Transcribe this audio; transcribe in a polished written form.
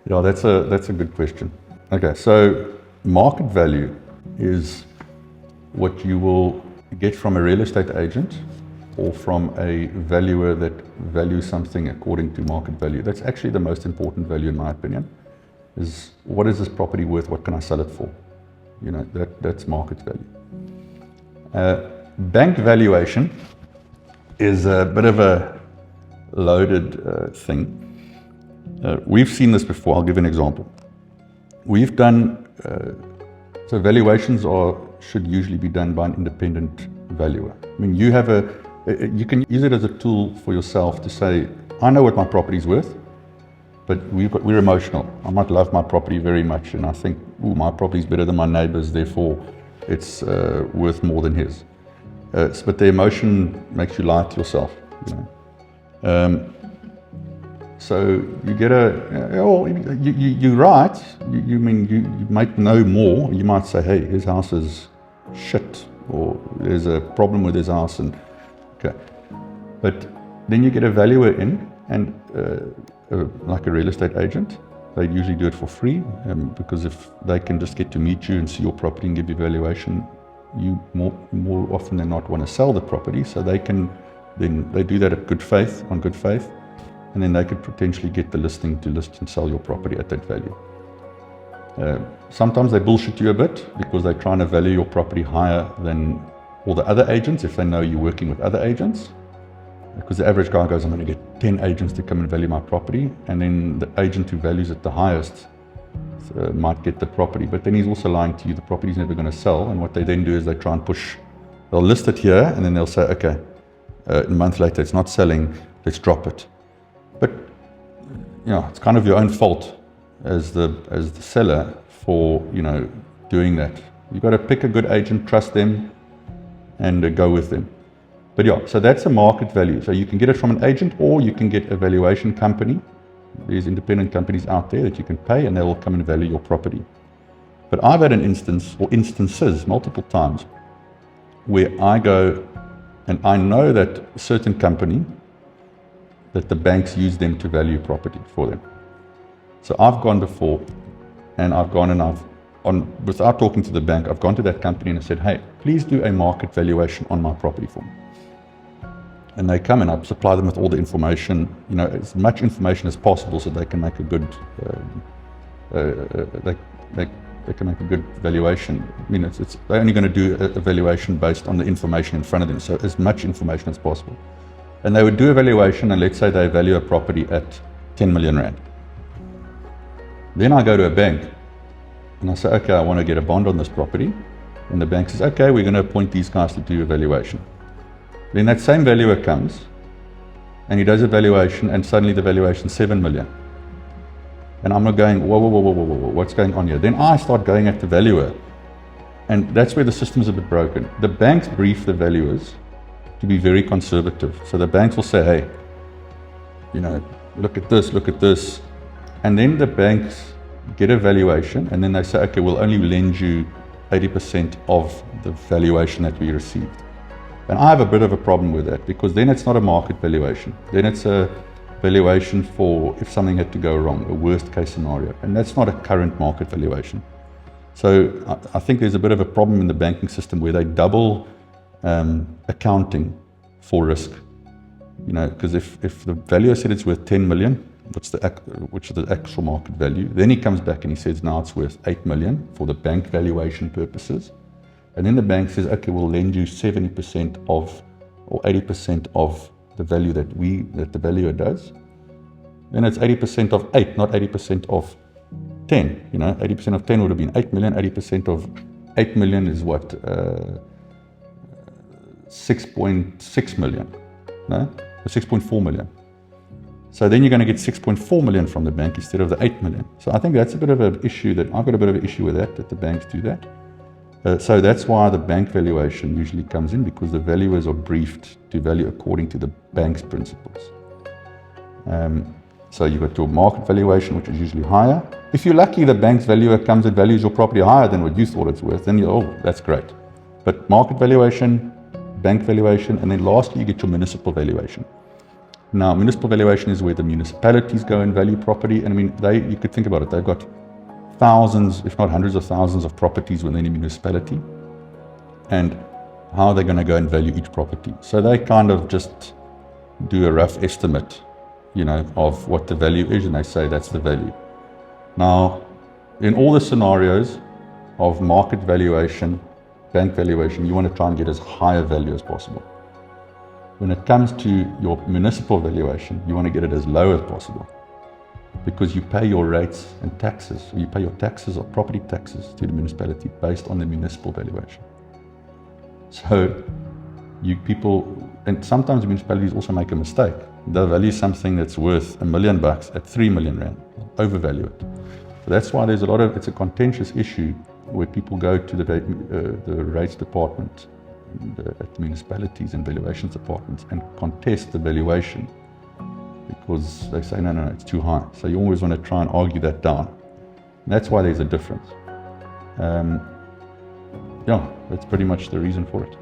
Yeah, that's a good question. Okay, so market value is what you will get from a real estate agent or from a valuer that values something according to market value. That's actually the most important value in my opinion, is what is this property worth, what can I sell it for? You know, that's market value. Bank valuation is a bit of a loaded thing. We've seen this before. I'll give an example. We've done, so valuations should usually be done by an independent valuer. I mean, you can use it as a tool for yourself to say, I know what my property's worth, but we're emotional. I might love my property very much, and I think, my property's better than my neighbor's, therefore it's worth more than his. But the emotion makes you lie to yourself, you know. So you get you're right. You might know more. You might say, hey, his house is shit, or there's a problem with his house, and okay. But then you get a valuer in, and like a real estate agent, they usually do it for free, because if they can just get to meet you and see your property and give you valuation, you more often than not want to sell the property, so they do that on good faith. And then they could potentially get the listing to list and sell your property at that value. Sometimes they bullshit you a bit because they're trying to value your property higher than all the other agents if they know you're working with other agents. Because the average guy goes, I'm going to get 10 agents to come and value my property, and then the agent who values it the highest might get the property. But then he's also lying to you, the property's never going to sell, and what they then do is they try and they'll list it here, and then they'll say, okay, a month later it's not selling, let's drop it. But it's kind of your own fault as the seller for doing that. You've got to pick a good agent, trust them, and go with them. But so that's a market value. So you can get it from an agent, or you can get a valuation company. There's independent companies out there that you can pay, and they will come and value your property. But I've had an instance, or instances, multiple times, where I go and I know that a certain company, that the banks use them to value property for them. So I've gone before, and without talking to the bank, I've gone to that company and I said, hey, please do a market valuation on my property for me. And they come, and I supply them with all the information, as much information as possible, so they can make a good, they can make a good valuation. I mean, they're only going to do a valuation based on the information in front of them, so as much information as possible. And they would do a valuation, and let's say they value a property at 10 million rand. Then I go to a bank and I say, okay, I want to get a bond on this property. And the bank says, okay, we're going to appoint these guys to do a valuation. Then that same valuer comes and he does a valuation, and suddenly the valuation is 7 million. And I'm not going, whoa, what's going on here? Then I start going at the valuer. And that's where the system is a bit broken. The banks brief the valuers to be very conservative. So the banks will say, hey, look at this. And then the banks get a valuation, and then they say, okay, we'll only lend you 80% of the valuation that we received. And I have a bit of a problem with that, because then it's not a market valuation. Then it's a valuation for if something had to go wrong, a worst case scenario. And that's not a current market valuation. So I think there's a bit of a problem in the banking system where they double accounting for risk. Because if the valuer said it's worth 10 million, which is the actual market value, then he comes back and he says now it's worth 8 million for the bank valuation purposes. And then the bank says, okay, we'll lend you 70% of, or 80% of the value that the valuer does. Then it's 80% of 8, not 80% of 10. 80% of 10 would have been 8 million. 80% of 8 million is what? 6.6 million. No? Or 6.4 million. So then you're going to get 6.4 million from the bank instead of the 8 million. So I think that's a bit of an issue I've got a bit of an issue with that the banks do that. So that's why the bank valuation usually comes in, because the valuers are briefed to value according to the bank's principles. So you've got your market valuation, which is usually higher. If you're lucky, the bank's valuer comes and values your property higher than what you thought it's worth, then that's great. But market valuation, bank valuation, and then lastly you get your municipal valuation. Now, municipal valuation is where the municipalities go and value property. And I mean, you could think about it. They've got thousands, if not hundreds of thousands of properties within a municipality. And how are they going to go and value each property? So they kind of just do a rough estimate, of what the value is, and they say that's the value. Now, in all the scenarios of market valuation, bank valuation, you want to try and get as high a value as possible. When it comes to your municipal valuation, you want to get it as low as possible, because you pay your rates and taxes, or you pay your taxes or property taxes to the municipality based on the municipal valuation. So and sometimes municipalities also make a mistake. They'll value something that's worth $1 million at 3 million rand, overvalue it. So that's why it's a contentious issue where people go to the rates department at the municipalities and valuations departments and contest the valuation, because they say, no, it's too high. So you always want to try and argue that down. And that's why there's a difference. That's pretty much the reason for it.